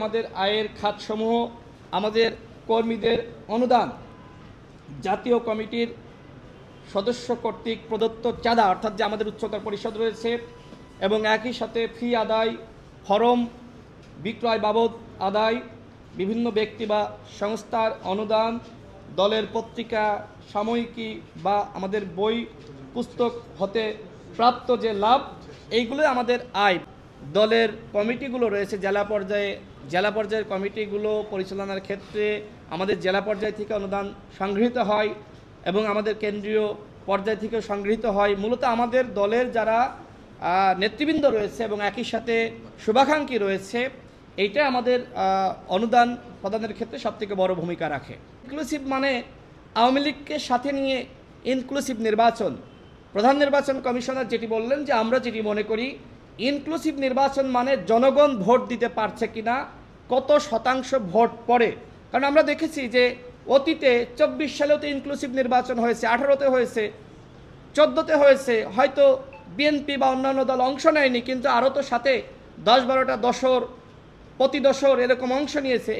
আমাদের আয়ের খাতসমূহ আমাদের কর্মীদের অনুদান, জাতীয় কমিটির সদস্য কর্তৃক প্রদত্ত চাঁদা অর্থাৎ যে আমাদের উচ্চতর পরিষদ রয়েছে এবং একই সাথে ফি আদায়, ফরম বিক্রয় বাবদ আদায়, বিভিন্ন ব্যক্তি বা সংস্থার অনুদান, দলের পত্রিকা সাময়িকী বা আমাদের বই পুস্তক হতে প্রাপ্ত যে লাভ, এইগুলো আমাদের আয়। দলের কমিটিগুলো রয়েছে জেলা পর্যায়ের কমিটিগুলো পরিচালনার ক্ষেত্রে আমাদের জেলা পর্যায় থেকে অনুদান সংগৃহীত হয় এবং আমাদের কেন্দ্রীয় পর্যায় থেকেও সংগৃহীত হয়। মূলত আমাদের দলের যারা নেতৃবৃন্দ রয়েছে এবং একই সাথে শুভাকাঙ্ক্ষী রয়েছে, এইটা আমাদের অনুদান প্রদানের ক্ষেত্রে সবথেকে বড় ভূমিকা রাখে। ইনক্লুসিভ মানে আওয়ামী লীগকে সাথে নিয়ে ইনক্লুসিভ নির্বাচন। প্রধান নির্বাচন কমিশনার যেটি বললেন যে আমরা যেটি মনে করি ইনক্লুসিভ নির্বাচন মানে জনগণ ভোট দিতে পারছে কিনা, কত শতাংশ ভোট পড়ে। কারণ আমরা দেখেছি যে অতীতে 24 সালেও তো ইনক্লুসিভ নির্বাচন হয়েছে, 18তে হয়েছে, 14তে হয়েছে, হয়তো বিএনপি বা অন্যান্য দল অংশ নেয়নি, কিন্তু আরও তো সাথে 10-12টা দশর প্রতি দশর এরকম অংশ নিয়েছে।